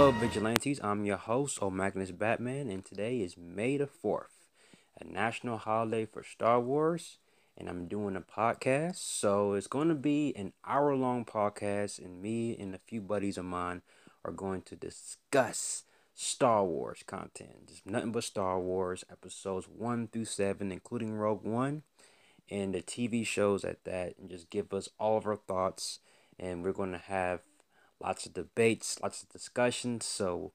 Hello, Vigilantes. I'm your host, Magnus Batman, and today is May the 4th, a national holiday for Star Wars, and I'm doing a podcast. So it's going to be an hour-long podcast, and me and a few buddies of mine are going to discuss Star Wars content. Just nothing but Star Wars, episodes 1 through 7, including Rogue One, and the TV shows at that, and just give us all of our thoughts. And we're going to have lots of debates, lots of discussions. So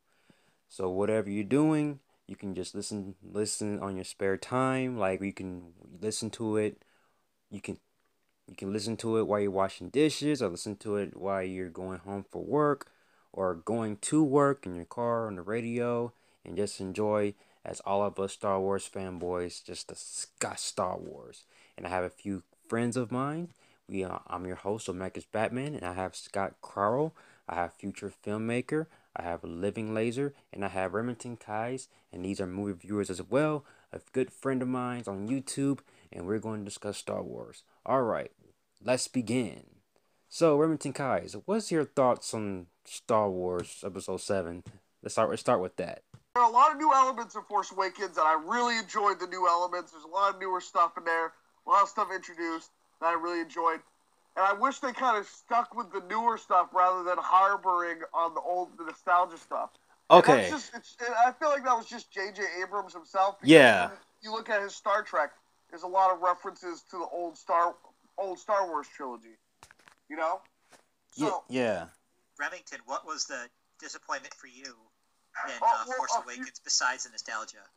whatever you're doing, you can just listen on your spare time. Like you can listen to it. You can you can listen to it while you're washing dishes, or listen to it while you're going home for work, or going to work in your car on the radio, and just enjoy as all of us Star Wars fanboys just discuss Star Wars. And I have a few friends of mine. I'm your host, Marcus Batman, and I have Scot Crowell. I have future filmmaker. I have LivingLaser, and I have Remington Kais, and these are movie viewers as well. A good friend of mine's on YouTube, and we're going to discuss Star Wars. All right, let's begin. So, Remington Kais, what's your thoughts on Star Wars Episode 7? Let's start with that. There are a lot of new elements in Force Awakens, and I really enjoyed the new elements. There's a lot of newer stuff in there, a lot of stuff introduced that I really enjoyed. And I wish they kind of stuck with the newer stuff rather than harboring on the nostalgia stuff. Okay. I feel like that was just J.J. Abrams himself. Yeah. You look at his Star Trek, there's a lot of references to the old Star Wars trilogy. You know? So, yeah. Remington, what was the disappointment for you in Force Awakens besides the nostalgia?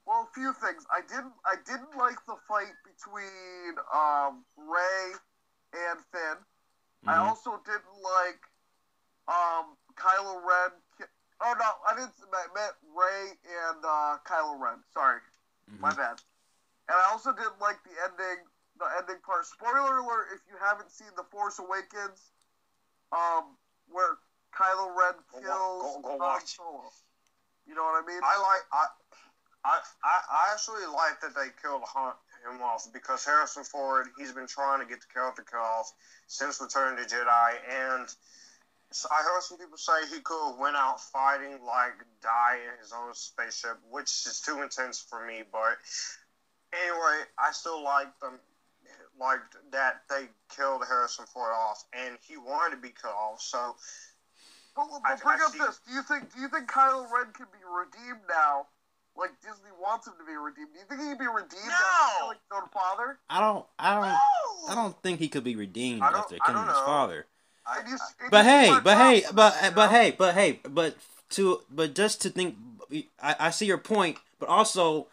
Well, a few things. I didn't like the fight between Rey and Finn. Mm-hmm. I also didn't like Kylo Ren. Oh no, I meant Rey and Kylo Ren. Sorry, my bad. And I also didn't like the ending part. Spoiler alert: if you haven't seen The Force Awakens, where Kylo Ren kills go watch. Solo. You know what I mean? I actually like that they killed him off, because Harrison Ford, he's been trying to get the character killed off since Return of the Jedi, and I heard some people say he could have went out fighting, like die in his own spaceship, which is too intense for me. But anyway, I still like that they killed Harrison Ford off, and he wanted to be killed off. So, but bring up this: Do you think Kylo Ren can be redeemed now? Like Disney wants him to be redeemed. Do you think he can be redeemed after killing his own father? I don't think he could be redeemed after killing his father. But just to think, I see your point. But also,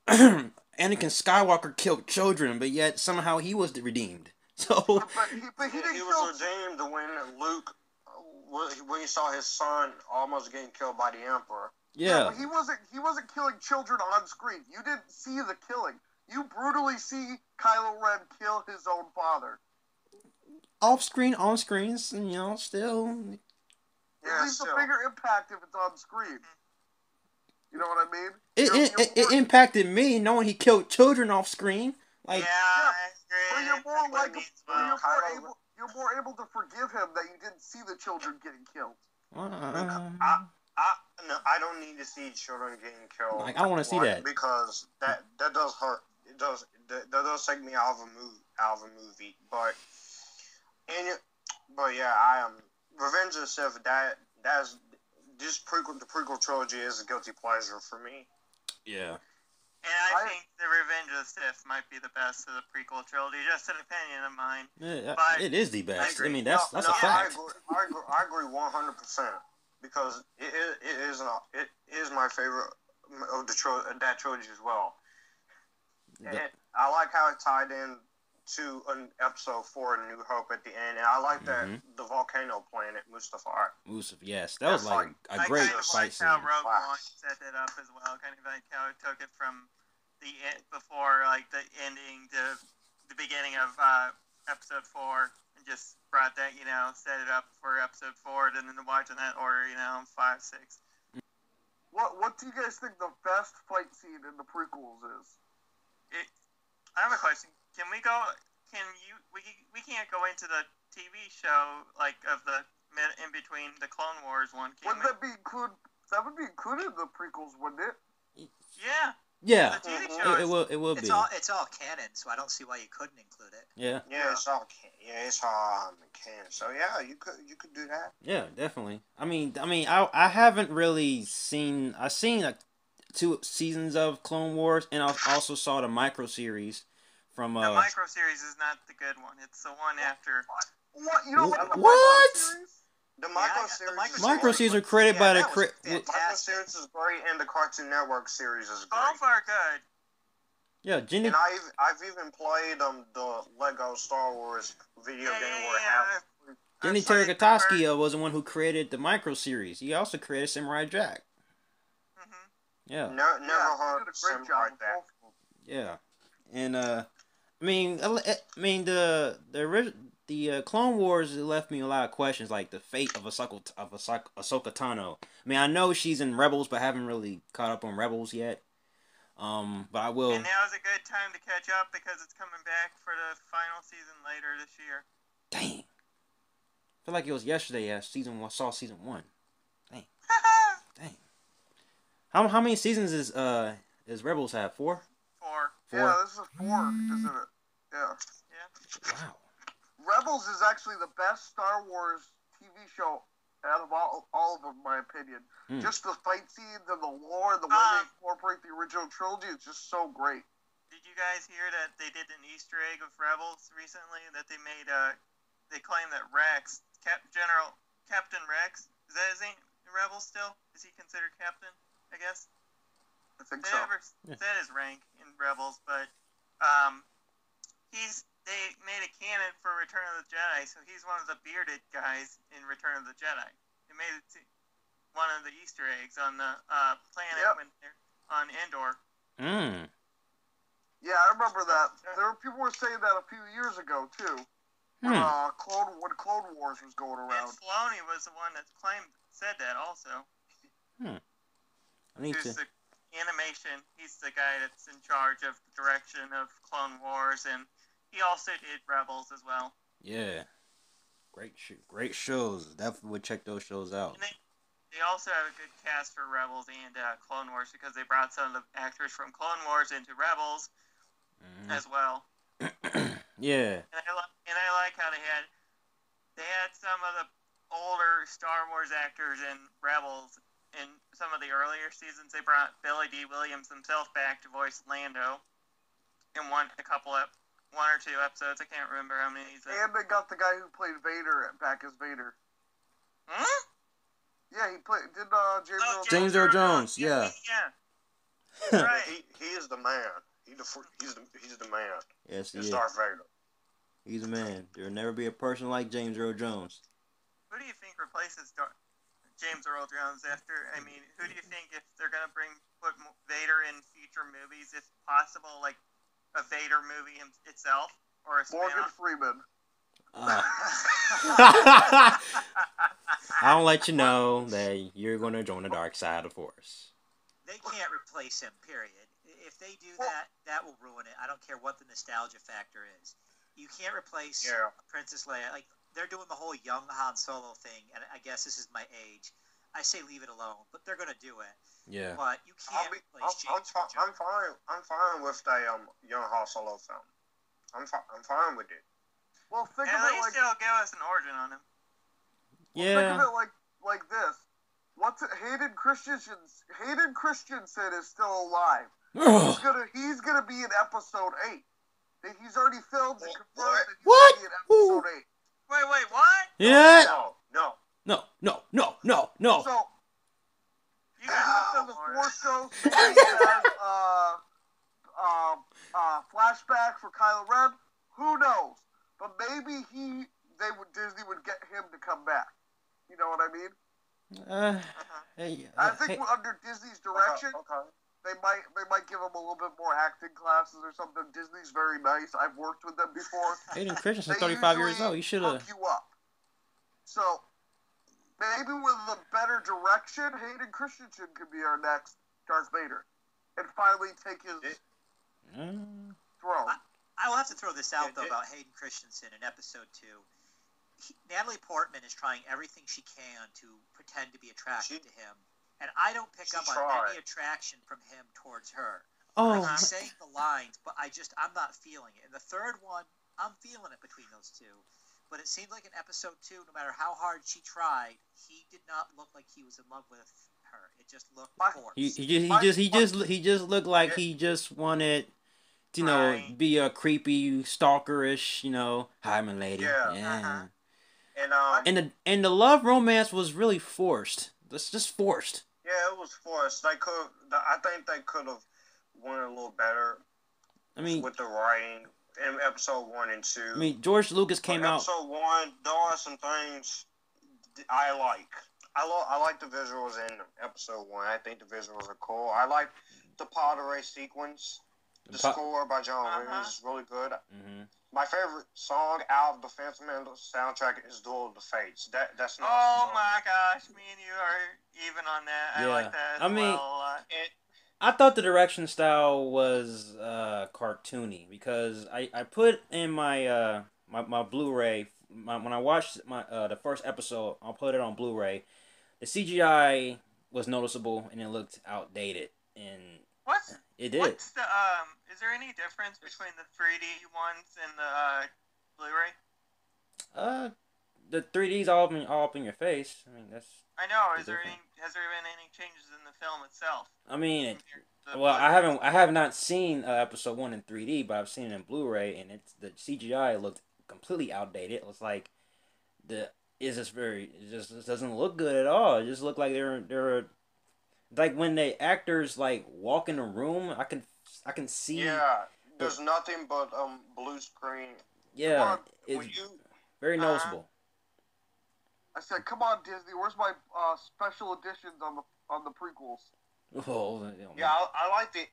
Anakin Skywalker killed children, but yet somehow he was redeemed. So, but he was redeemed when he saw his son almost getting killed by the Emperor. Yeah, but he wasn't killing children on screen. You didn't see the killing. You brutally see Kylo Ren kill his own father. Off screen, on screens, still. It leaves a bigger impact if it's on screen. You know what I mean? It impacted me knowing he killed children off screen. Like, I agree. But you're more able to forgive him that you didn't see the children getting killed. No, I don't need to see children getting killed. Like, I don't want to see that, because that does hurt. That does take me out of a movie. But yeah, I am Revenge of the Sith. That's this prequel. The prequel trilogy is a guilty pleasure for me. Yeah. And I think the Revenge of the Sith might be the best of the prequel trilogy. Just an opinion of mine. Yeah, but it is the best. I mean, that's a fact. fact. I agree 100%. Because it is my favorite of that trilogy as well. And I like how it tied in to an episode 4, New Hope, at the end, and I like that the volcano planet Mustafar. Yes, that was like a great fight scene. I kind of like how Rogue One set it up as well. Kind of like how it took it from the before, like the ending to the beginning of episode 4. Just brought that, set it up for episode 4, and then watching that order, 5, 6. What do you guys think the best fight scene in the prequels is? I have a question. We can't go into the TV show, like, of the in between the Clone Wars one came Wouldn't that be included? That would be included in the prequels, wouldn't it? Yeah. Yeah, The TV show it will be. It's all canon, so I don't see why you couldn't include it. Yeah. Yeah, it's all canon. So yeah, you could do that. Yeah, definitely. I haven't really seen. I've seen like 2 seasons of Clone Wars, and I also saw the micro series from. The micro series is not the good one. It's the one after. What? You don't like the What? micro series? The Micro series are created by the Micro series is great, and the Cartoon Network series is great. Both are good. Yeah, Jenny. And I've even played the Lego Star Wars video game where half. Jenny Tartakovsky was the one who created the micro series. He also created Samurai Jack. Mm-hmm. Yeah. Never heard Did a of great something job like with that. both of them. Yeah. The Clone Wars left me a lot of questions, like the fate of Ahsoka Tano. I mean, I know she's in Rebels, but I haven't really caught up on Rebels yet. But I will. And now is a good time to catch up because it's coming back for the final season later this year. Dang. I feel like it was yesterday. Saw season 1. Dang. How many seasons is Rebels have? 4? 4. Yeah, this is 4, isn't it? Yeah. Wow. Rebels is actually the best Star Wars TV show out of all of them, in my opinion. Just the fight scenes and the lore and the way they incorporate the original trilogy is just so great. Did you guys hear that they did an Easter egg of Rebels recently? That they made they claim that Rex, Captain Rex, is that his name in Rebels still? Is he considered captain, I guess? I think They so. never said his rank in Rebels, but they made a canon for Return of the Jedi, so he's one of the bearded guys in Return of the Jedi. They made it one of the Easter eggs on the planet when they're on Endor. Yeah, I remember that. People were saying that a few years ago too. When Clone Wars was going around. And Filoni was the one that said that also. He's the animation. He's the guy that's in charge of the direction of Clone Wars, and he also did Rebels as well. Yeah. Great shows. Definitely would check those shows out. And they also have a good cast for Rebels and Clone Wars because they brought some of the actors from Clone Wars into Rebels as well. Yeah. And I like how they had some of the older Star Wars actors in Rebels. In some of the earlier seasons, they brought Billy D. Williams himself back to voice Lando in one or two episodes. I can't remember how many. And they got the guy who played Vader back as Vader. Huh? Yeah, he played. Did James Earl Jones? Yeah. Yeah. Right. He is the man. He's the man. Yes, he is. is. Darth Vader. He's a man. There will never be a person like James Earl Jones. Who do you think replaces James Earl Jones after? I mean, who do you think if they're gonna put Vader in future movies, if possible, like a Vader movie itself or a Morgan spin-off? Freeman. I'll let you know that you're going to join the dark side of the Force. They can't replace him, period. If they do that, that will ruin it. I don't care what the nostalgia factor is. You can't replace Princess Leia. Like, they're doing the whole young Han Solo thing, and I guess this is my age. I say leave it alone, but they're going to do it. Yeah. But you can't replace James Earl Jones. I'm fine with the young Han Solo film. I'm fine with it. Well, think At of it least like they'll give us an origin on him. Yeah. think of it like this. Hayden Christensen is still alive. He's gonna be in episode 8. He's already filmed and confirmed that he's gonna be in episode 8. Wait, what? Yeah. No. No. So You maybe guys it's in the Force Ghost. Maybe it has flashback for Kylo Ren. Who knows? But maybe Disney would get him to come back. You know what I mean? I think under Disney's direction, they might give him a little bit more acting classes or something. Disney's very nice. I've worked with them before. Hayden Christensen's 35 years old. He should have. You up. So maybe with a better direction, Hayden Christensen could be our next Darth Vader and finally take his throne. I will have to throw this out, though, about Hayden Christensen in Episode 2. Natalie Portman is trying everything she can to pretend to be attracted to him, and I don't pick up on any attraction from him towards her. Oh, like, he's saying the lines, but I'm not feeling it. In the third one, I'm feeling it between those two. But it seemed like in episode 2, no matter how hard she tried, he did not look like he was in love with her. It just looked forced. He just looked like he just wanted to, be a creepy stalkerish, hi my lady. Yeah. And the love romance was really forced. It's just forced. Yeah, it was forced. I think they could have went a little better. With the writing in episode 1 and 2. George Lucas came out. Episode 1, there are some things I like. I like the visuals in episode 1. I think the visuals are cool. I like the pod race sequence. The score by John Williams is really good. Mm-hmm. My favorite song out of the Phantom Menace soundtrack is Duel of the Fates. That's not. Oh my gosh, me and you are even on that. Yeah. I like that as well a lot. I thought the direction style was cartoony because I put in my my Blu-ray when I watched the first episode. I'll put it on Blu-ray. The CGI was noticeable and it looked outdated, and it did. What's the is there any difference between the 3D ones and the Blu-ray? The 3D's all up in your face. That's. I know. Has there been any changes in the film itself? I have not seen episode 1 in 3D, but I've seen it in Blu-ray, and the CGI looked completely outdated. It was like it just doesn't look good at all. It just looked like they're like when the actors like walk in a room, I can see. Yeah, there's nothing but blue screen. Yeah, it's very noticeable. I said, "Come on, Disney. Where's my special editions on the prequels?" Oh, yeah, I like the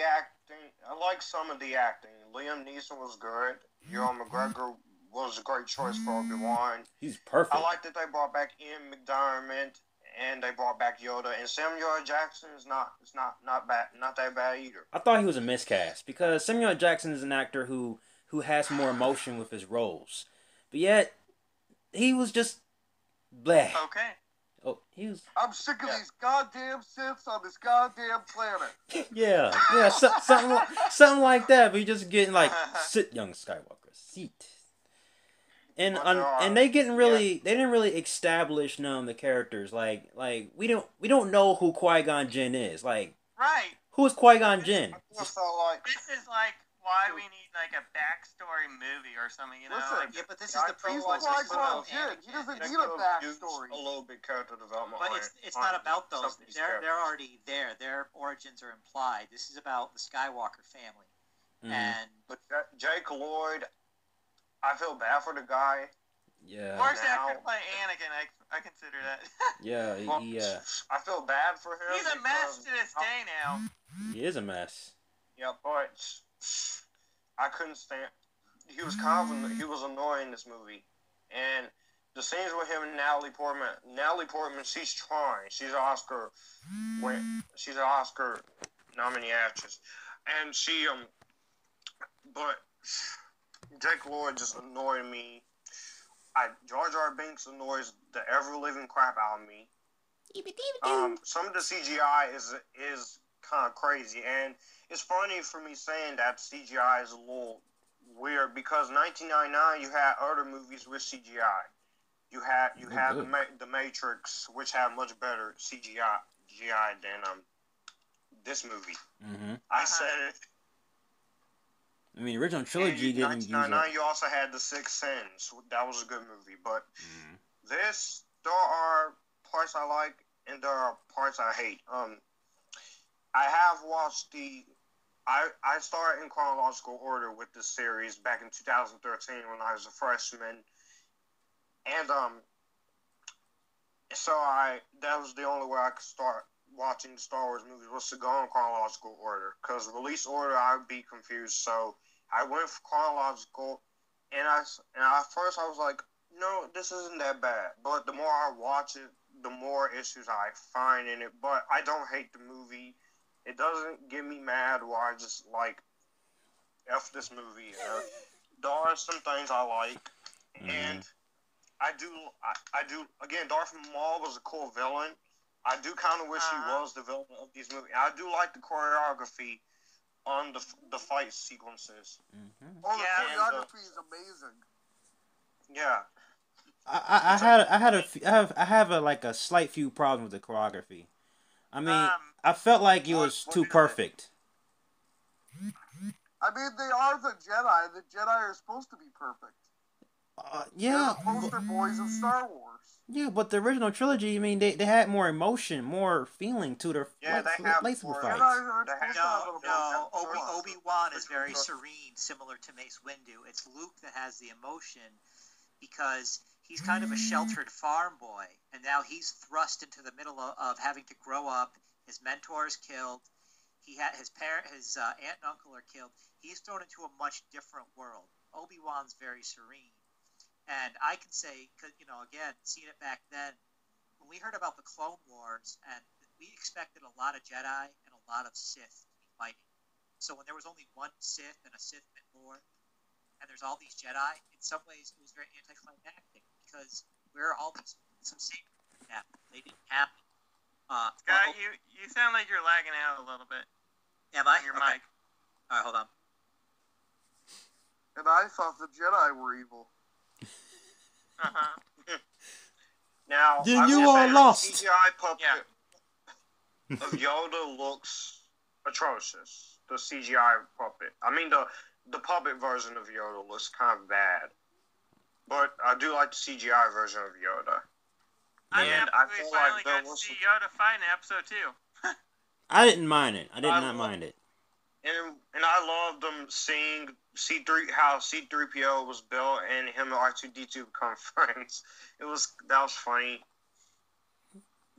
acting. I like some of the acting. Liam Neeson was good. Ewan McGregor was a great choice for Obi-Wan. He's perfect. I like that they brought back Ian McDiarmid and they brought back Yoda. And Samuel L. Jackson is not bad, not that bad either. I thought he was a miscast because Samuel L. Jackson is an actor who has more emotion with his roles, but yet he was just bleh. Okay. Oh, he was. I'm sick of these goddamn Siths on this goddamn planet. Yeah, something like that. But you just getting like, sit, young Skywalker, sit. And they didn't really establish none of the characters. Like we don't know who Qui-Gon Jinn is. Like, right. Who is Qui-Gon Jinn? This is like why we need like a backstory movie or something, you know? Listen, but this is the prequel. He doesn't need a backstory. A little bit character development. But it's not about those. They're already there. Their origins are implied. This is about the Skywalker family. Mm-hmm. But Jake Lloyd, I feel bad for the guy. Yeah. Worst actor to play Anakin, I consider that. Yeah, I feel bad for him. He's a mess to this day now. He is a mess. Yeah, but I couldn't stand. He was annoying in this movie, and the scenes with him and Natalie Portman, she's trying. She's an Oscar nominee actress, and but Jake Lloyd just annoyed me. Jar Jar Binks annoys the ever-living crap out of me. Some of the CGI is kind of crazy, and it's funny for me saying that CGI is a little weird because 1999 you had other movies with CGI. You had the Matrix, which had much better CGI than this movie. Mm-hmm. I said it. I mean, the original trilogy didn't use it. 1999, you also had The Sixth Sense. That was a good movie. But there are parts I like and there are parts I hate. I have watched I started in chronological order with this series back in 2013 when I was a freshman. And so that was the only way I could start watching the Star Wars movies was to go in chronological order. Because release order, I would be confused. So I went for chronological, and at first I was like, no, this isn't that bad. But the more I watch it, the more issues I find in it. But I don't hate the movie. It doesn't get me mad where I just like F this movie. There are some things I like, and I do. Again, Darth Maul was a cool villain. I do kind of wish he was the villain of these movies. I do like the choreography on the fight sequences. Mm-hmm. Oh, the choreography is amazing. Yeah. I have a slight few problems with the choreography. I mean, I felt like it was too perfect. I mean, they are the Jedi. The Jedi are supposed to be perfect. Yeah. They're the poster boys of Star Wars. Yeah, but the original trilogy, I mean, they had more emotion, more feeling to their lightsaber fights. No. Obi-Wan is very serene, similar to Mace Windu. It's Luke that has the emotion because he's kind of a sheltered farm boy, and now he's thrust into the middle of having to grow up. His mentor is killed. He had his aunt and uncle are killed. He's thrown into a much different world. Obi-Wan's very serene. And I can say, because, again, seeing it back then, when we heard about the Clone Wars, and we expected a lot of Jedi and a lot of Sith to be fighting. So when there was only one Sith and a Sith Mentor, and there's all these Jedi, in some ways it was very anticlimactic, because where are all these some saber happened? They didn't happen. Scott, you sound like you're lagging out a little bit. Am I? Your mic. All right, hold on. And I thought the Jedi were evil. Now, then you are lost. The CGI puppet of Yoda looks atrocious. The CGI puppet. I mean, the puppet version of Yoda looks kind of bad. But I do like the CGI version of Yoda. And I feel finally got to see Yoda fight in episode 2. I didn't mind it. I did not mind it. And I loved them seeing how C-3PO was built and him and R2-D2 become friends. That was funny.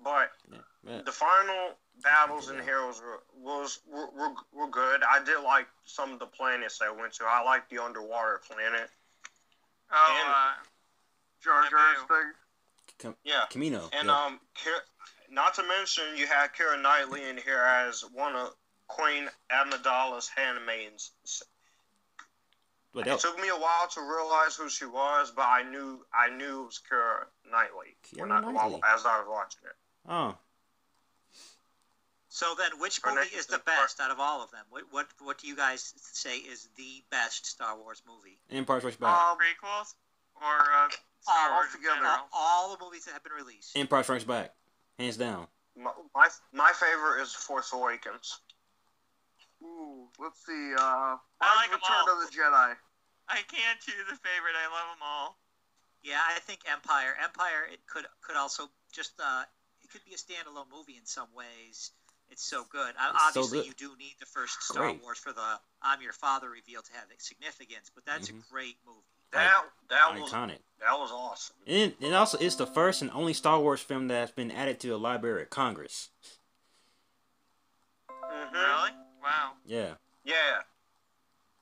But the final battles in Heroes were good. I did like some of the planets they went to. I liked the underwater planet. Jar Jar's thing. Camino. And not to mention you had Keira Knightley in here as one of Queen Amidala's handmaidens. It took me a while to realize who she was, but I knew it was Keira Knightley as I was watching it. Oh. So then, which movie is the best out of all of them? What do you guys say is the best Star Wars movie? Empire Strikes Back. Prequels or Star Wars together? All the movies that have been released. Empire Strikes Back, hands down. My favorite is Force Awakens. Ooh, let's see. I like Return of the Jedi. I can't choose a favorite. I love them all. Yeah, I think Empire. Empire, it could also just it could be a standalone movie in some ways. It's so good. Obviously, you do need the first Star Wars for the "I'm Your Father" reveal to have significance, but that's a great movie. That was iconic. That was awesome. And also, it's the first and only Star Wars film that's been added to the Library of Congress. Really? Wow. Yeah. Yeah.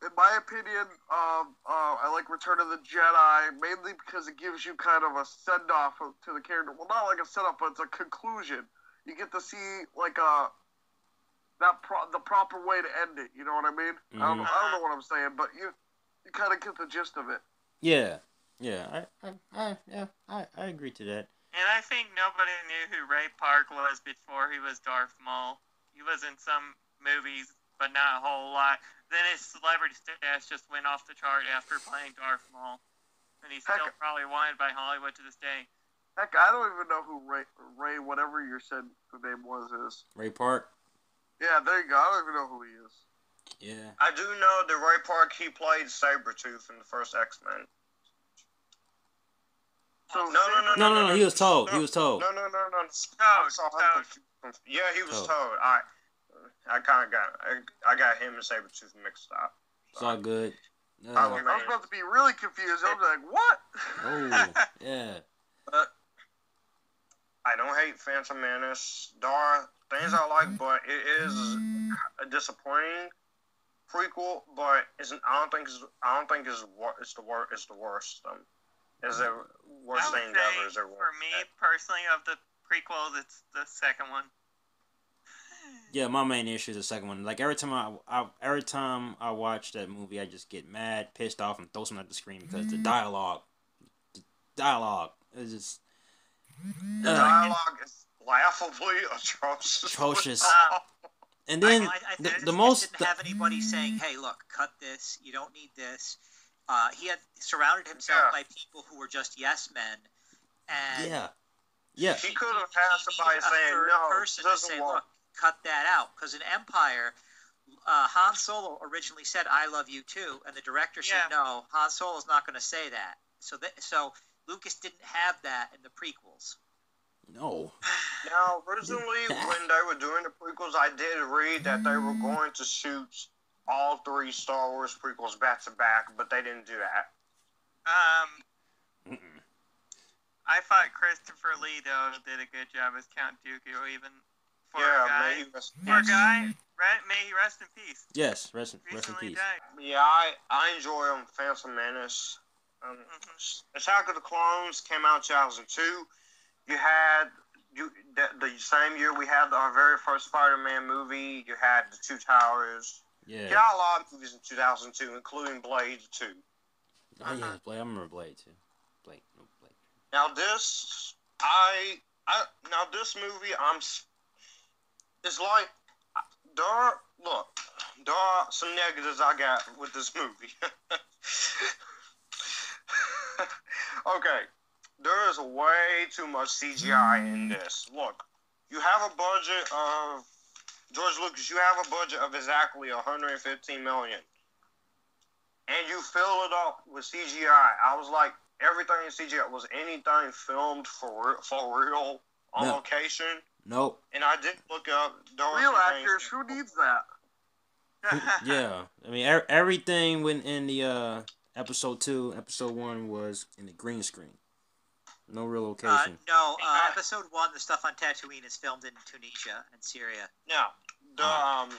In my opinion, I like Return of the Jedi mainly because it gives you kind of a send-off to the character. Well, not like a send-off, but it's a conclusion. You get to see like the proper way to end it. You know what I mean? Mm-hmm. I don't know what I'm saying, but you kind of get the gist of it. Yeah. I agree to that. And I think nobody knew who Ray Park was before he was Darth Maul. He was in some movies, but not a whole lot. Then his celebrity status just went off the chart after playing Darth Maul. And he's still probably wanted by Hollywood to this day. Heck, I don't even know who Ray whatever you said the name was is. Ray Park? Yeah, there you go. I don't even know who he is. Yeah. I do know that Ray Park, he played Sabretooth in the first X-Men. So No, he was told. He was told. No. Yeah, he was told. I kind of got him and Sabretooth mixed up. It's all good. I was about to be really confused. I was like, what? Oh, yeah. But I don't hate Phantom Menace. There are things I like, but it is a disappointing prequel. But I don't think it's the worst. Is it worst thing ever? Is it for me personally, of the prequels, it's the second one. Yeah, my main issue is the second one. Like every time I watch that movie, I just get mad, pissed off, and throw something at the screen because the dialogue dialogue is just The dialogue is laughably atrocious. atrocious. And I, then I think the he most just didn't have anybody saying, "Hey, look, cut this. You don't need this." He had surrounded himself by people who were just yes men, and yeah. He could have had somebody saying, "No, person it to doesn't say, work." "Look, cut that out." Because in Empire, Han Solo originally said, "I love you too," and the director said, "No, Han Solo's not going to say that." So Lucas didn't have that in the prequels. No. Now, originally, when they were doing the prequels, I did read that they were going to shoot all 3 Star Wars prequels back to back, but they didn't do that. I thought Christopher Lee though did a good job as Count Dooku, even for a guy. May he rest in peace. Yes, rest in peace. Died. Yeah, I enjoy Phantom Menace. Attack of the Clones came out in 2002. You had the same year we had our very first Spider-Man movie. You had The Two Towers. Yeah. You got a lot of movies in 2002, including Blade 2. Oh yeah, Blade. I remember Blade too. Blade. Now this, this movie, it's like there are some negatives I got with this movie. Okay, there is way too much CGI in this. Look, you have a budget of George Lucas. You have a budget of exactly $115 million, and you fill it up with CGI. I was like, everything in CGI. Was anything filmed for real on location? Nope. And I did look up real actors. Who needs that? Yeah, I mean everything when in the episode 2, episode 1 was in the green screen. No real location. Episode 1, the stuff on Tatooine is filmed in Tunisia and Syria. No, that's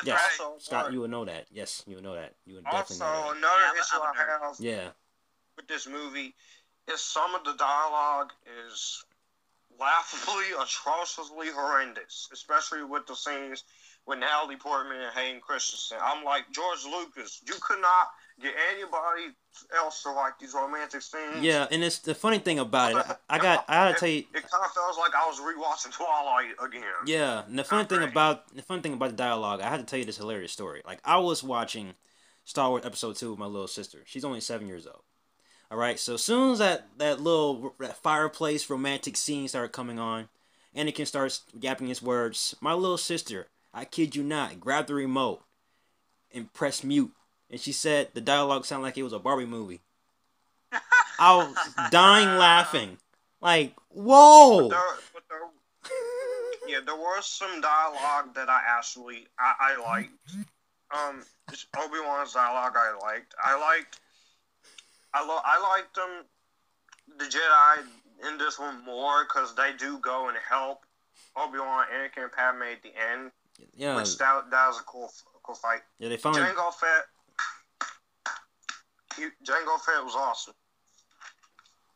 right. Also, Scott, you would know that. Yes, you would know that. You would definitely know Also, that. another issue I have Yeah. with this movie is some of the dialogue is laughably, atrociously horrendous, especially with the scenes with Natalie Portman and Hayden Christensen. I'm like, George Lucas, you could not get anybody else to write these romantic scenes. Yeah, and it's the funny thing about it. I gotta tell you, it kind of feels like I was rewatching Twilight again. Yeah, and the funny thing about the dialogue, I had to tell you this hilarious story. Like, I was watching Star Wars Episode 2 with my little sister. She's only 7 years old. All right, so as soon as that fireplace romantic scene started coming on, Anakin starts yapping his words. My little sister, I kid you not, grabbed the remote and pressed mute, and she said the dialogue sounded like it was a Barbie movie. I was dying laughing. Like, whoa! There was some dialogue that I liked. Obi-Wan's dialogue I liked. I liked the Jedi in this one more because they do go and help Obi-Wan, Anakin, and Padme at the end. Yeah. Which that was a cool fight. Yeah, they finally... Jango Fett was awesome.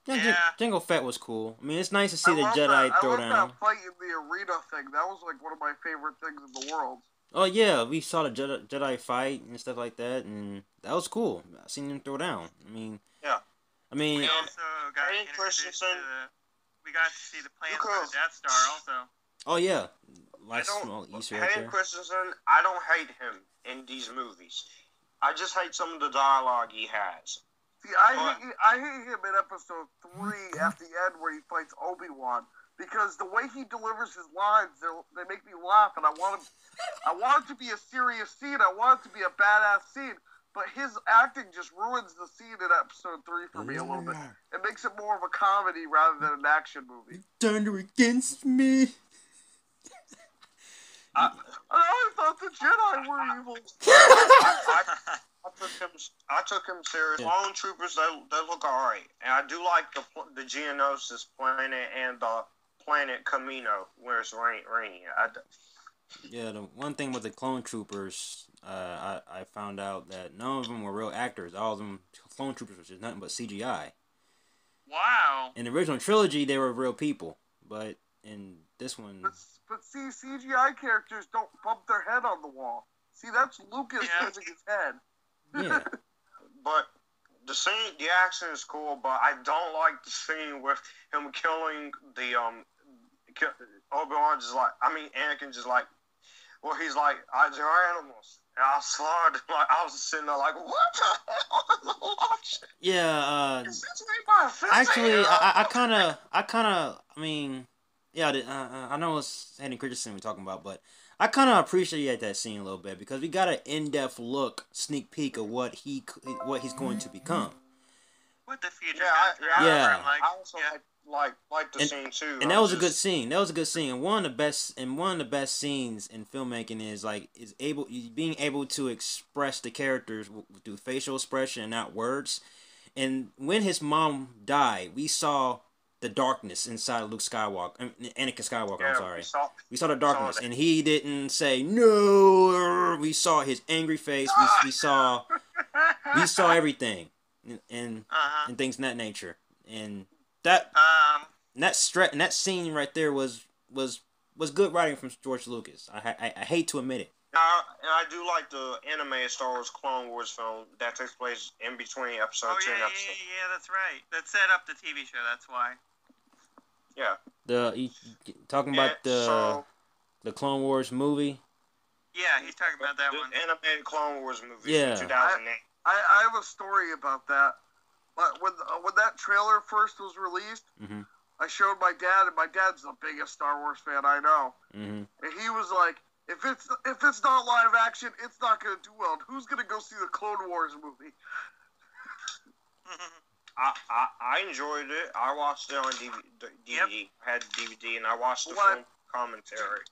Yeah, Jango Fett was cool. I mean, it's nice to see the Jedi throw down. I love that fight in the arena thing. That was like one of my favorite things in the world. Oh yeah, we saw the Jedi fight and stuff like that, and that was cool. I seen them throw down. We also got introduced to we got to see the plans for the Death Star also. Oh yeah, like small Easter egg there. Hayden Christensen, I don't hate him in these movies. I just hate some of the dialogue he has. See, I hate him in Episode 3 at the end where he fights Obi-Wan because the way he delivers his lines, they make me laugh, and I want it to be a serious scene. I want it to be a badass scene. But his acting just ruins the scene in Episode 3 for me a little bit. It makes it more of a comedy rather than an action movie. Turned her against me. I thought the Jedi were evil. I took him serious. Clone Troopers, they look alright. And I do like the Geonosis planet and the planet Camino, where it's raining. Yeah, the one thing with the Clone Troopers, I found out that none of them were real actors. All of them, Clone Troopers, was just nothing but CGI. Wow. In the original trilogy, they were real people, but in this one... But see, CGI characters don't bump their head on the wall. See, that's Lucas using his head. Yeah. But the action is cool, but I don't like the scene with him killing the Obi-Wan. Anakin just like, well, he's like, they're animals. And I saw it, like, I was sitting there like, what the hell? Yeah. Is this made by a fifth Actually, era? I mean, yeah, I know it's Hayden Christensen we're talking about, but I kind of appreciate that scene a little bit because we got an in-depth look, sneak peek of what he's going to become. What the future Yeah. I also like the scene too. And that was a good scene. That was a good scene. And one of the best scenes in filmmaking is being able to express the characters through facial expression and not words. And when his mom died, we saw the darkness inside Luke Skywalker, Anakin Skywalker. I'm sorry. We saw the darkness, and he didn't say no. We saw his angry face. We saw everything, and things of that nature. And that that scene right there was good writing from George Lucas. I hate to admit it. And I do like the animated Star Wars Clone Wars film that takes place in between episode 2 and episode. Yeah, that's right. That set up the TV show. That's why. Yeah. Talking about the Clone Wars movie. Yeah, he's talking about that one. The animated Clone Wars movie from 2008. I have a story about that. But when that trailer first was released, I showed my dad, and my dad's the biggest Star Wars fan I know. And he was like, if it's not live action, it's not going to do well. And who's going to go see the Clone Wars movie? I enjoyed it. I watched it on DVD. Yep. I had DVD, and I watched the film commentary.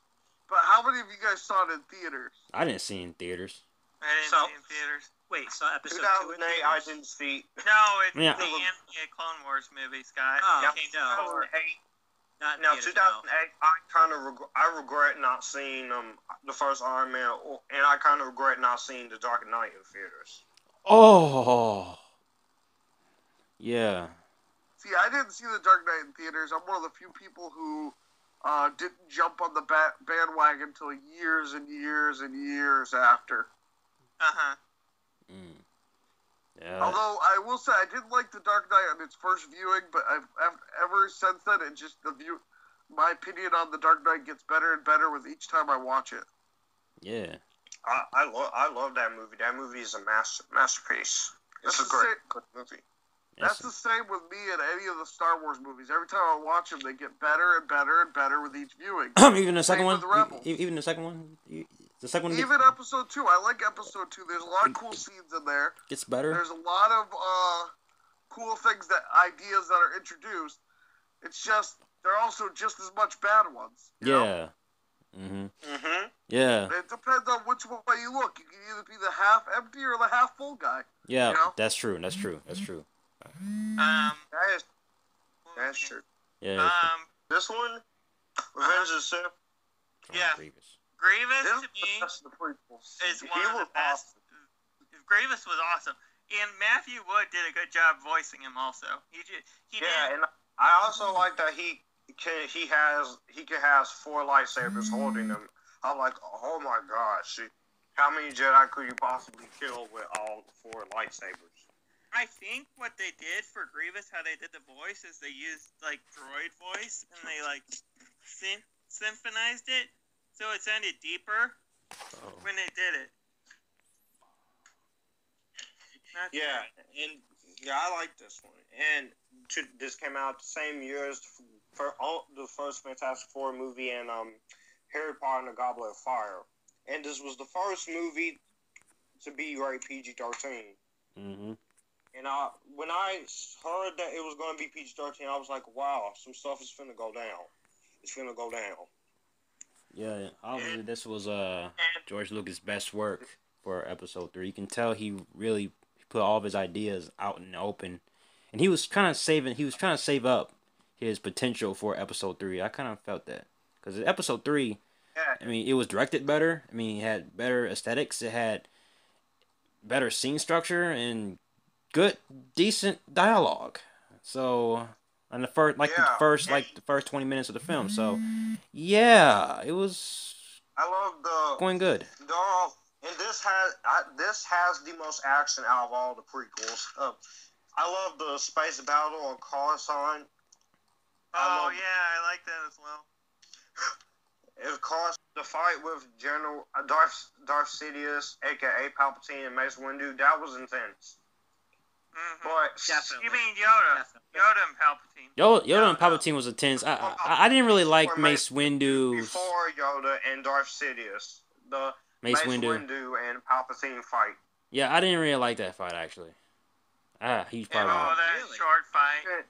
But how many of you guys saw it in theaters? I didn't see it in theaters. I didn't see it in theaters. Wait, so episode 2 in 2008, theaters? I didn't see. No, it's the animated Clone Wars movie, Scott. Oh, no. 2008. No, 2008. I regret not seeing the first Iron Man, and I kind of regret not seeing The Dark Knight in theaters. Oh, yeah. See, I didn't see The Dark Knight in theaters. I'm one of the few people who didn't jump on the bandwagon until years and years and years after. Yeah. Although I will say I didn't like The Dark Knight on its first viewing, but ever since then, my opinion on The Dark Knight gets better and better with each time I watch it. Yeah. I love that movie. That movie is a masterpiece. It's a good movie. That's the same with me and any of the Star Wars movies. Every time I watch them, they get better and better and better with each viewing. Even the second one. Even the second one. The second one. Even episode 2. I like episode 2. There's a lot of cool scenes in there. Gets better. There's a lot of cool things ideas that are introduced. It's just they're also just as much bad ones. You know? Yeah. It depends on which way you look. You can either be the half empty or the half full guy. Yeah, you know? That's true. That's true. That's true. Yeah. This one, Revenge of the Sith. Yeah. Grievous to me is one of the best. Grievous was awesome, and Matthew Wood did a good job voicing him. Also, he did. And I also like that he has 4 lightsabers holding them. I'm like, oh my gosh, how many Jedi could you possibly kill with all 4 lightsabers? I think what they did for Grievous, how they did the voice, is they used like droid voice, and they like symphonized it, so it sounded deeper when they did it. I like this one. And this came out the same year as the first Fantastic Four movie and Harry Potter and the Goblet of Fire. And this was the first movie to be rated PG-13. And when I heard that it was going to be PG-13, I was like, wow, some stuff is finna go down. It's finna go down. Yeah, obviously this was George Lucas' best work for episode 3. You can tell he really put all of his ideas out in the open. And he was trying to save up his potential for episode 3. I kind of felt that. Because episode 3, I mean, it was directed better. I mean, it had better aesthetics. It had better scene structure and good, decent dialogue. So, on the first 20 minutes of the film. So, yeah, it was I love going good. And this has the most action out of all the prequels. I love the space battle on Coruscant. Oh yeah, I like that as well. Of course, the fight with General Darth Sidious, aka Palpatine, and Mace Windu, that was intense. Mm-hmm. But Definitely. You mean Yoda? Definitely. Yoda and Palpatine. Yoda and Palpatine was intense. I didn't really like Mace Windu. Before Yoda and Darth Sidious, the Mace Windu and Palpatine fight. Yeah, I didn't really like that fight actually. Huge part of Oh, that Really? short fight.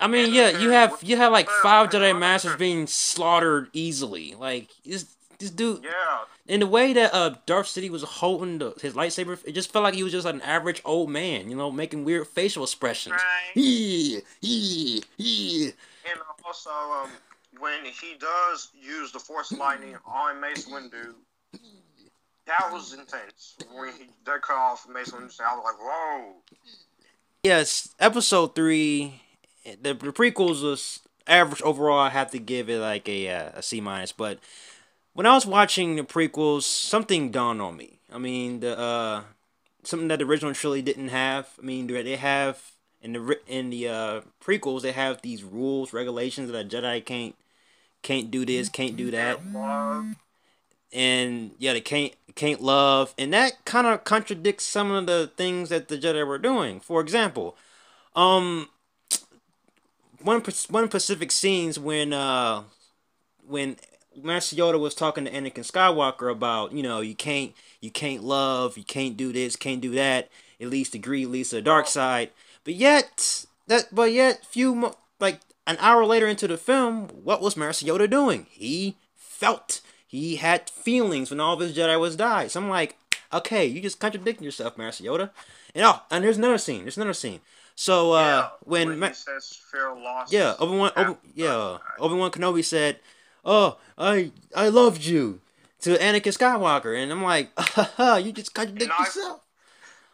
I mean, yeah, you have like 5 Jedi Masters being slaughtered easily. Like this dude. Yeah. And the way that Darth Sidious was holding his lightsaber, it just felt like he was just an average old man, making weird facial expressions. Right. And also, when he does use the Force Lightning on Mace Windu, that was intense. When they cut off Mace Windu, I was like, whoa. Yes, Episode 3, the prequels was average overall. I have to give it like a C-, but when I was watching the prequels, something dawned on me. I mean, something that the original trilogy didn't have. I mean, they have in the prequels, they have these rules, regulations that a Jedi can't do this, can't do that, and yeah, they can't love, and that kind of contradicts some of the things that the Jedi were doing. For example, one specific scenes when Master Yoda was talking to Anakin Skywalker about, you can't love, you can't do this, can't do that. It leads to greed, leads to the dark side. But yet, like an hour later into the film, what was Master Yoda doing? He had feelings when all of his Jedi was died. So I'm like, okay, you just contradicting yourself, Master Yoda. And there's another scene. So when he says fear loss. Yeah, Obi-Wan Kenobi said, "Oh, I loved you," to Anakin Skywalker, and I'm like, you just contradict yourself.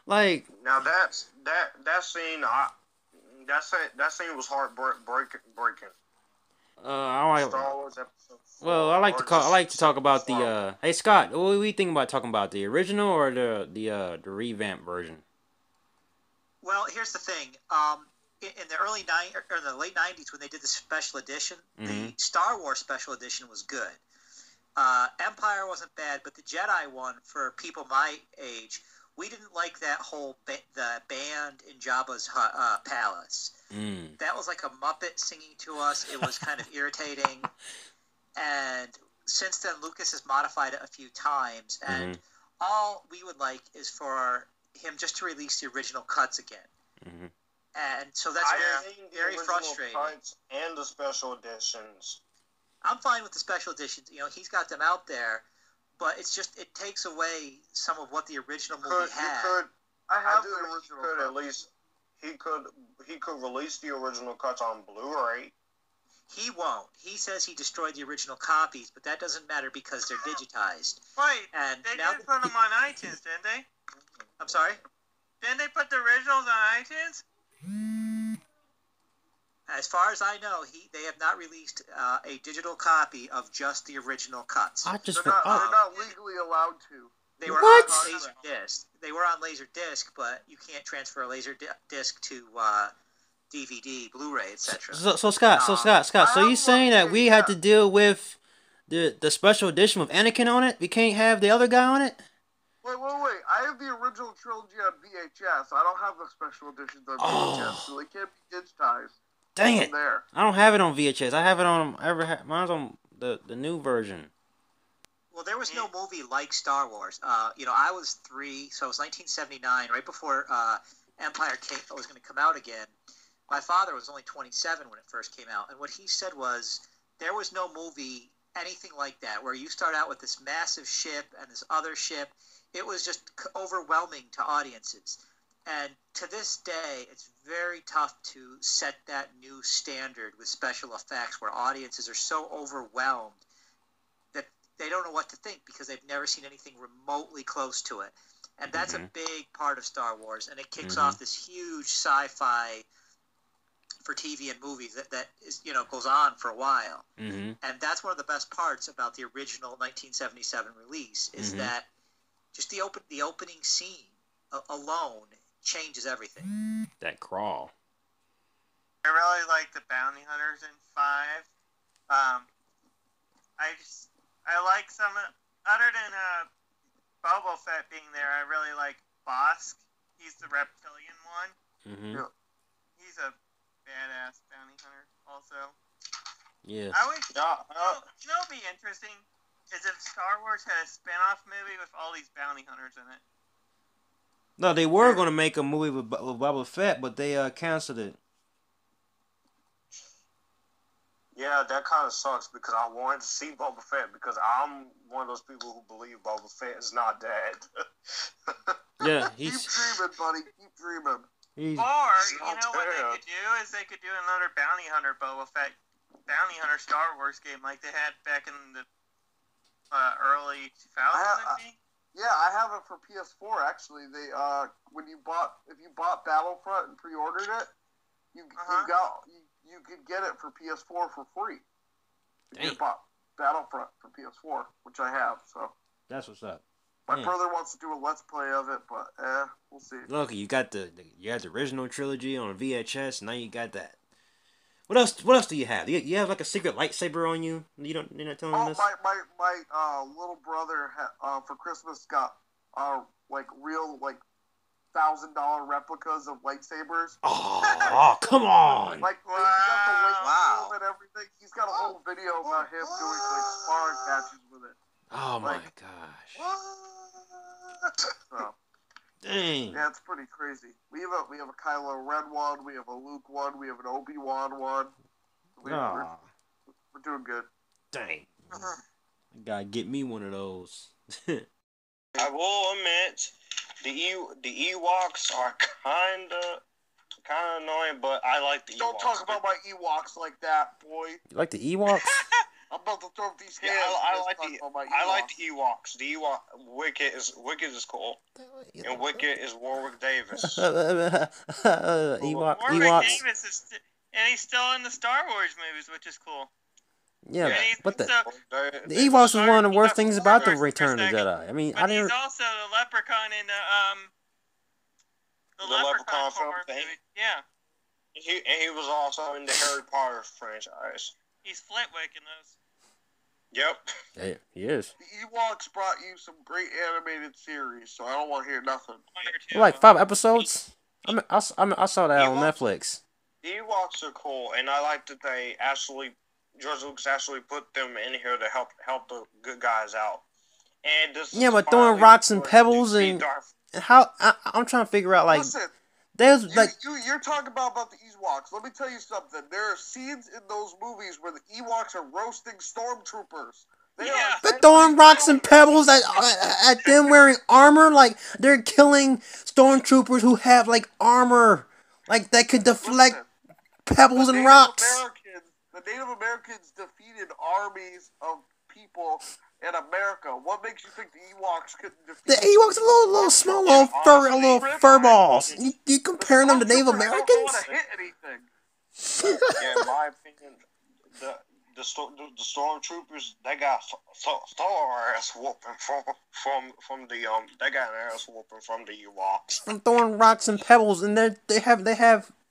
Like, now that scene, that scene was heartbreaking. I like. Star Wars episode 4, Well, I like to talk about the. Hey Scott, what do we think about talking about the original or the revamped version? Well, here's the thing. In the the late '90s, when they did the special edition, the Star Wars special edition was good. Empire wasn't bad, but the Jedi one, for people my age, we didn't like that whole the band in Jabba's palace. That was like a Muppet singing to us. It was kind of irritating. And since then, Lucas has modified it a few times, and all we would like is for him just to release the original cuts again. And so that's very frustrating. Cuts and the special editions. I'm fine with the special editions. He's got them out there, but it's just it takes away some of what the original movie had. He could release the original cuts on Blu-ray. He won't. He says he destroyed the original copies, but that doesn't matter because they're digitized. Wait, and they now did put them on iTunes, didn't they? I'm sorry? Didn't they put the originals on iTunes? As far as I know, they have not released a digital copy of just the original cuts. They're not legally allowed to. They were on Laserdisc. They were on Laserdisc, but you can't transfer a Laserdisc to DVD, Blu-ray, etc. So Scott. So you saying that we had to deal with the special edition with Anakin on it? We can't have the other guy on it? Wait. I have the original trilogy on VHS. I don't have the special editions on VHS, so they can't be digitized. Dang it! There. I don't have it on VHS. I have it on mine's on the new version. Well, there was no movie like Star Wars. I was 3, so it was 1979, right before Empire was going to come out again. My father was only 27 when it first came out, and what he said was there was no movie anything like that, where you start out with this massive ship and this other ship. It was just overwhelming to audiences. And to this day, it's very tough to set that new standard with special effects where audiences are so overwhelmed that they don't know what to think because they've never seen anything remotely close to it. And that's a big part of Star Wars, and it kicks off this huge sci-fi for TV and movies that is, goes on for a while. And that's one of the best parts about the original 1977 release is that Just the opening scene alone changes everything. That crawl. I really like the bounty hunters in 5. I like some other than Boba Fett being there. I really like Bosk. He's the reptilian one. Mm-hmm. Yeah. He's a badass bounty hunter. Also, Yes. I would. You know, what'd be interesting is if Star Wars had a spin-off movie with all these bounty hunters in it. No, they were gonna make a movie with Boba Fett, but they canceled it. Yeah, that kind of sucks because I wanted to see Boba Fett because I'm one of those people who believe Boba Fett is not dead. Yeah, Keep dreaming, buddy. Keep dreaming. Or, you know what they could do is they could do another bounty hunter Boba Fett, bounty hunter Star Wars game like they had back in the early 2000s, I think. Yeah, I have it for PS4 actually. They if you bought Battlefront and pre-ordered it, you could get it for PS4 for free. You bought Battlefront for PS4, which I have. So that's what's up. My brother wants to do a let's play of it, but we'll see. Look, you got the original trilogy on VHS. Now you got that. What else do you have? You have like a secret lightsaber on you? You're not telling us? My little brother for Christmas got like real like $1,000 replicas of lightsabers. Oh, come on! Like he got the weight and everything. He's got a whole video about him doing like sparring matches with it. Oh my gosh! What? So, dang! Yeah, it's pretty crazy. We have a Kylo Ren one. We have a Luke one. We have an Obi-Wan one. We're doing good. Dang! I gotta get me one of those. I will admit, the Ewoks are kind of annoying, but I like the Ewoks. Don't talk about my Ewoks like that, boy. You like the Ewoks? I'm about to throw these hands. I like the Ewoks. The Wicket is cool, and Wicket is Warwick Davis. Ewoks. Davis is, and he's still in the Star Wars movies, which is cool. Yeah, but the Ewoks is one of the worst things about the Return of the Jedi. I mean, but he's also the Leprechaun in the Leprechaun film thing. Yeah. He was also in the Harry Potter franchise. He's Flitwick in those. Yep. Yeah, he is. The Ewoks brought you some great animated series, so I don't want to hear nothing. Like 5 episodes? I saw that on Netflix. The Ewoks are cool, and I like that George Lucas actually put them in here to help the good guys out. And this but throwing rocks and pebbles and how I'm trying to figure out like. Listen, there's like you're talking about the Ewoks. Let me tell you something. There are scenes in those movies where the Ewoks are roasting stormtroopers. They're throwing rocks and pebbles at them wearing armor. Like they're killing stormtroopers who have like armor, like that could deflect pebbles and rocks. The Native Americans defeated armies of people in America. What makes you think the Ewoks couldn't defeat? The Ewoks are little small, little fur balls. You comparing them to Native Americans? Don't want to hit anything. Yeah, in my opinion, the stormtroopers they got ass whooping from the they got an ass whooping from the Ewoks. I'm throwing rocks and pebbles, and they have the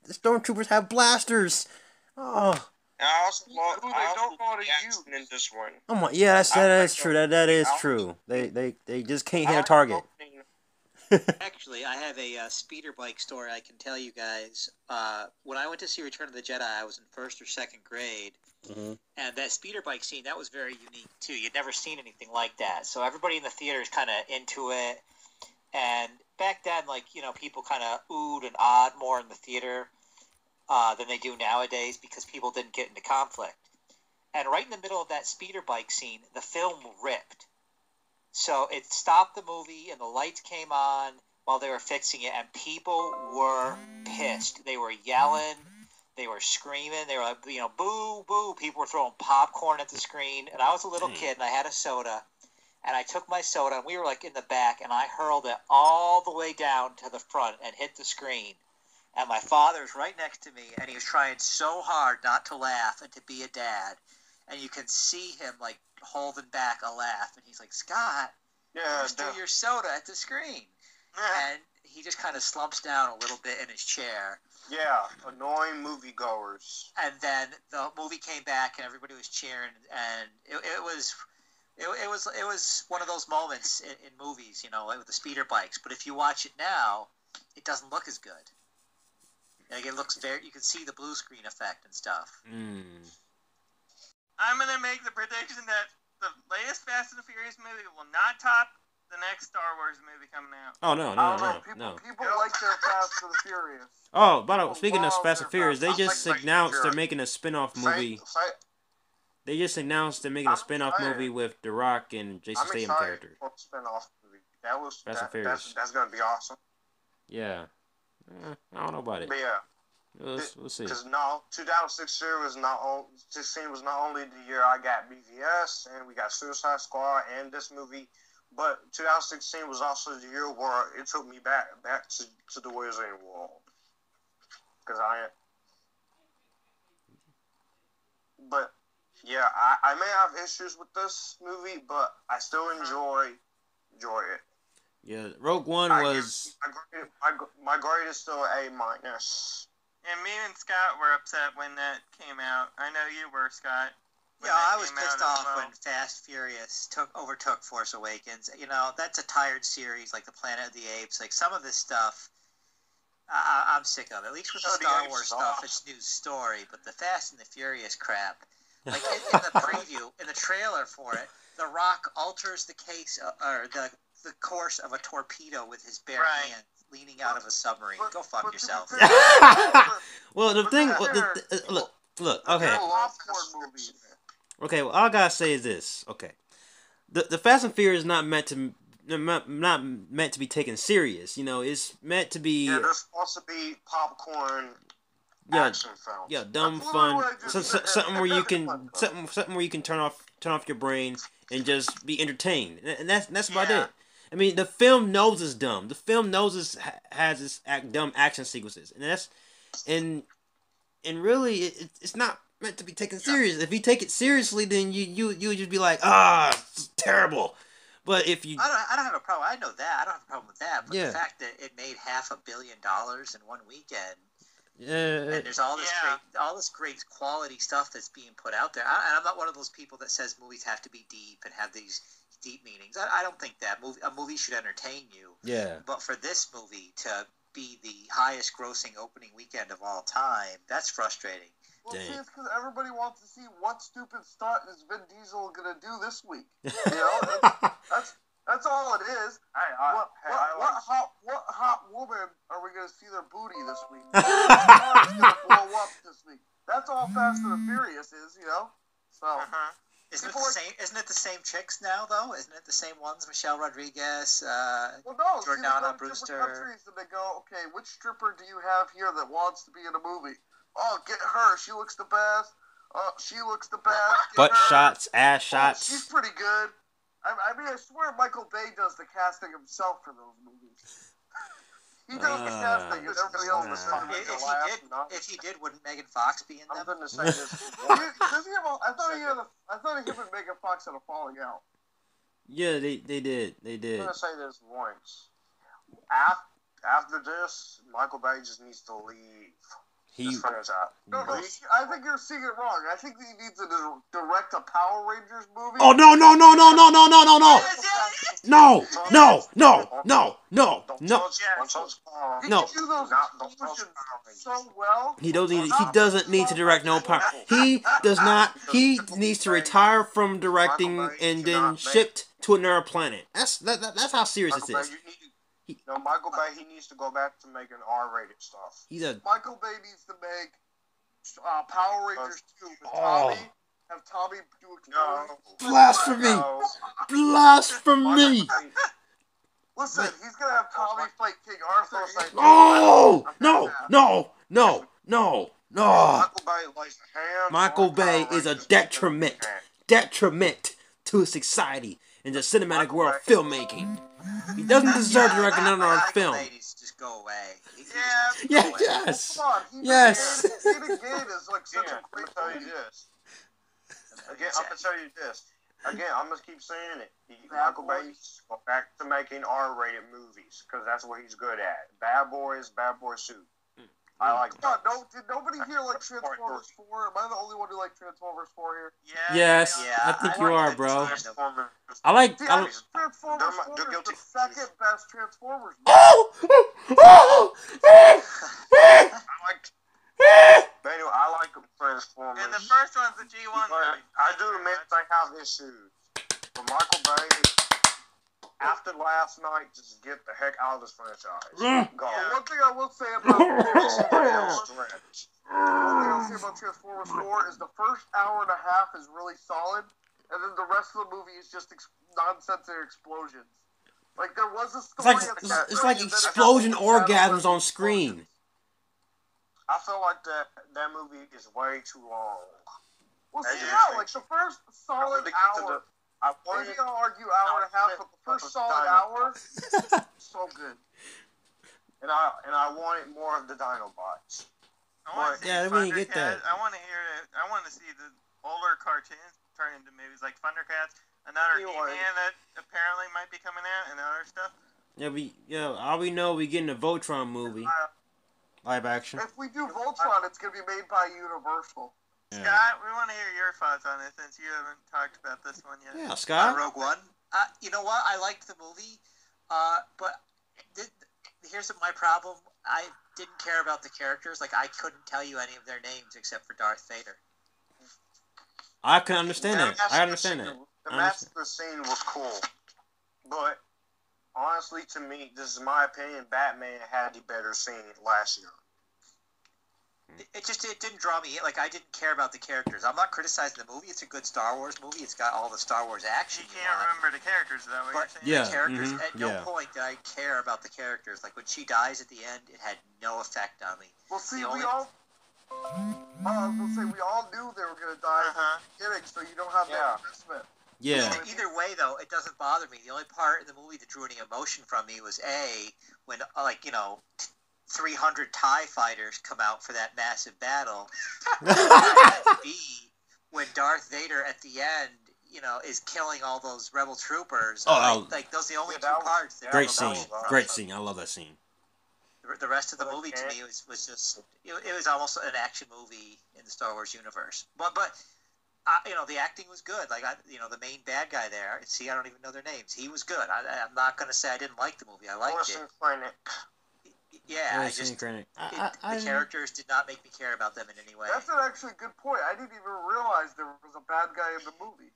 stormtroopers have blasters. Oh. I also don't know how to use in this one. Oh my, yeah, that is true. That is true. They just can't hit a target. Actually, I have a speeder bike story I can tell you guys. When I went to see Return of the Jedi, I was in 1st or 2nd grade, and that speeder bike scene, that was very unique too. You'd never seen anything like that, so everybody in the theater is kind of into it. And back then, like people kind of oohed and awed more in the theater than they do nowadays because people didn't get into conflict. And right in the middle of that speeder bike scene, the film ripped. So it stopped the movie and the lights came on while they were fixing it, and people were pissed. They were yelling, they were screaming, they were like, boo, boo. People were throwing popcorn at the screen, and I was a little kid and I had a soda, and I took my soda and we were like in the back, and I hurled it all the way down to the front and hit the screen. And my father was right next to me, and he was trying so hard not to laugh and to be a dad. And you can see him, like, holding back a laugh. And he's like, Scott, Yeah, just do your soda at the screen. And he just kind of slumps down a little bit in his chair. Yeah, annoying moviegoers. And then the movie came back, and everybody was cheering, and it was one of those moments in movies, like with the speeder bikes. But if you watch it now, it doesn't look as good. Like it looks you can see the blue screen effect and stuff. I'm gonna make the prediction that the latest Fast and the Furious movie will not top the next Star Wars movie coming out. Oh no. People like their Fast and the Furious. Oh, by the way, speaking of Fast and Furious, they just announced they're making a spin-off movie. They just announced they're making a spin-off movie with The Rock and Jason Statham characters. For the spin-off movie. Fast and Furious. That's gonna be awesome. Yeah. I don't know about it. But yeah. We'll see. Because 2016 was not only the year I got BVS and we got Suicide Squad and this movie, but 2016 was also the year where it took me back to the Wizarding World. Because but yeah, I may have issues with this movie, but I still enjoy it. Yeah, Rogue One was. My grade is still A-. And me and Scott were upset when that came out. I know you were, Scott. Yeah, I was pissed off when Fast Furious overtook Force Awakens. That's a tired series, like the Planet of the Apes. Like some of this stuff, I'm sick of. At least with the Star Wars stuff, it's news story. But the Fast and the Furious crap, like in the preview, in the trailer for it, The Rock alters the case or the course of a torpedo with his bare hand, leaning out of a submarine. Go fuck yourself. Well, the thing, look. Okay. Okay. Well, all I gotta say is this. Okay, the Fast and Furious is not meant to be taken serious. It's meant to be. Yeah, they're supposed to be popcorn. Action films. Yeah, dumb fun. Something where you can turn off your brain and just be entertained, and that's about it. I mean, the film knows it's dumb. The film knows it has its dumb action sequences, and really, it's not meant to be taken serious. If you take it seriously, then you just be like, it's terrible. But if you, I don't have a problem. I know that. I don't have a problem with that. But the fact that it made $500 million in one weekend. Yeah, and there's all this great quality stuff that's being put out there. I'm not one of those people that says movies have to be deep and have these deep meanings. I don't think that a movie should entertain you. Yeah. But for this movie to be the highest grossing opening weekend of all time, that's frustrating. Well, see, it's because everybody wants to see what stupid stunt is Vin Diesel gonna do this week. That's all it is. What hot woman are we going to see their booty this week? What car is going to blow up this week? That's all Fast and the Furious is, So. Isn't it the same chicks now, though? Isn't it the same ones? Michelle Rodriguez, Jordana Brewster. Countries that they go, okay, which stripper do you have here that wants to be in a movie? Oh, get her. She looks the best. She looks the best. Butt shots, ass shots. She's pretty good. I mean, I swear Michael Bay does the casting himself for those movies. He does the casting, and everybody else does. If he did, wouldn't Megan Fox be in them? I'm going to say this. I thought him and Megan Fox had a falling out. Yeah, they did. I'm going to say this once. After this, Michael Bay just needs to leave. No, I think you're seeing it wrong. I think he needs to direct a Power Rangers movie. Oh, no. So well. He doesn't need to direct no Power. He does not. He needs to retire from directing and then shipped to another planet. That's how serious this is. Michael Bay, he needs to go back to making R-rated stuff. Michael Bay needs to make Power Rangers 2 with Tommy. Have Tommy do a Blasphemy! Listen, he's gonna have Tommy fight King Arthur. No. Michael Bay is a detriment to society and the cinematic world of filmmaking. He doesn't deserve to direct another film. Just go away. Yes. David Gate is like such a great I'm gonna tell you this. I'm gonna tell you this. Again, I'm gonna keep saying it. Michael Bay's go back to making R-rated movies because that's what he's good at. Bad Boys, Bad Boy Soup. I like. Did nobody here like Transformers 4? Am I the only one who likes Transformers 4 here? Yeah. Yes, Yeah, I think you are, bro. Transformers. I like. See, I think Transformers 4 is the second best Transformers movie. I like. But anyway, I like Transformers. And the first one's the G1 But movie. I do admit I have issues. But Michael Bay, after last night, just get the heck out of this franchise. Go. One thing I will say about Transformers 4 is the first hour and a half is really solid, and then the rest of the movie is just nonsense and explosions. Like there was a story. It's like explosion orgasms on screen. I feel like that movie is way too long. Well, see, yeah, like the first solid hour. Maybe I'll argue hour and a half, but the first solid hour, so good. And I wanted more of the Dinobots. Yeah, we didn't get that. I want to hear it. I want to see the older cartoons turn into movies like Thundercats, another He-Man that apparently might be coming out, and other stuff. All we know, we getting a Voltron movie, live action. If we do Voltron, it's gonna be made by Universal. Yeah. Scott, we want to hear your thoughts on it since you haven't talked about this one yet. Yeah, Scott. Rogue One. You know what? I liked the movie, but here's my problem. I didn't care about the characters. Like, I couldn't tell you any of their names except for Darth Vader. I can understand that. I understand that. The massacre scene was cool, but honestly, to me, this is my opinion. Batman had the better scene last year. It didn't draw me in. Like, I didn't care about the characters. I'm not criticizing the movie. It's a good Star Wars movie. It's got all the Star Wars action. You can't remember the characters, though. What But you're saying? the characters, at no point did I care about the characters. Like, when she dies at the end, it had no effect on me. Well, see, we all knew they were gonna die at the beginning, so you don't have that investment. Yeah. Either way, though, it doesn't bother me. The only part in the movie that drew any emotion from me was when 300 TIE fighters come out for that massive battle. And B, when Darth Vader at the end, is killing all those rebel troopers. Those are the only two parts. Great scene. Great scene. I love that scene. The rest of the movie to me was just it was almost an action movie in the Star Wars universe. But the acting was good. Like the main bad guy there. See, I don't even know their names. He was good. I'm not gonna say I didn't like the movie. I liked it. Yeah, the characters did not make me care about them in any way. That's actually a good point. I didn't even realize there was a bad guy in the movie.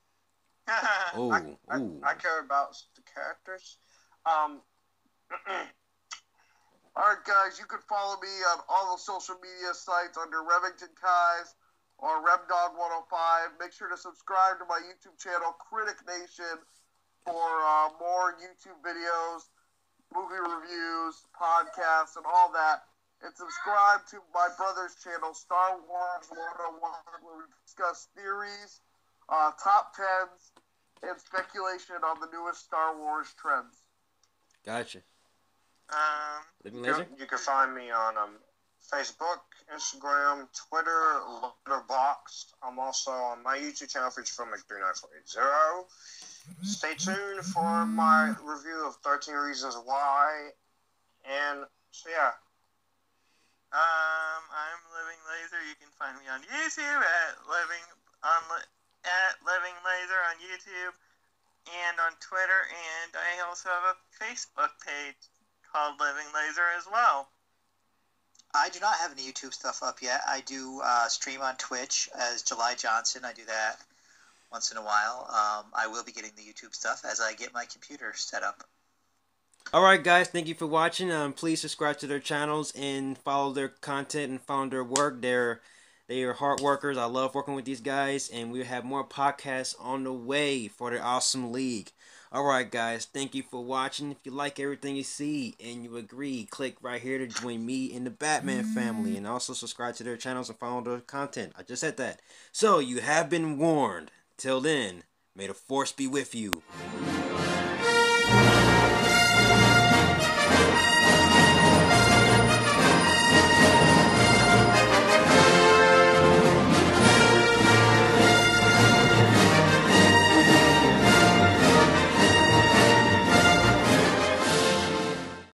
I care about the characters. Alright, guys, you can follow me on all the social media sites under Remington Kais or RemDog105. Make sure to subscribe to my YouTube channel, Critic Nation, for more YouTube videos, movie reviews, podcasts, and all that. And subscribe to my brother's channel, Star Wars 101, where we discuss theories, top 10s, and speculation on the newest Star Wars trends. Gotcha. You can find me on Facebook, Instagram, Twitter, Letterboxd. I'm also on my YouTube channel, featured from 3980. Stay tuned for my review of 13 Reasons Why. And so yeah. I'm LivingLaser. You can find me on YouTube at LivingLaser on YouTube and on Twitter, and I also have a Facebook page called LivingLaser as well. I do not have any YouTube stuff up yet. I do stream on Twitch as July Johnson. I do that once in a while. I will be getting the YouTube stuff as I get my computer set up. Alright guys, thank you for watching. Please subscribe to their channels and follow their content and follow their work. They are hard workers. I love working with these guys, and we have more podcasts on the way for their awesome league. Alright guys, thank you for watching. If you like everything you see and you agree, click right here to join me in the Batman family, and also subscribe to their channels and follow their content. I just said that. So you have been warned. Till then, may the Force be with you.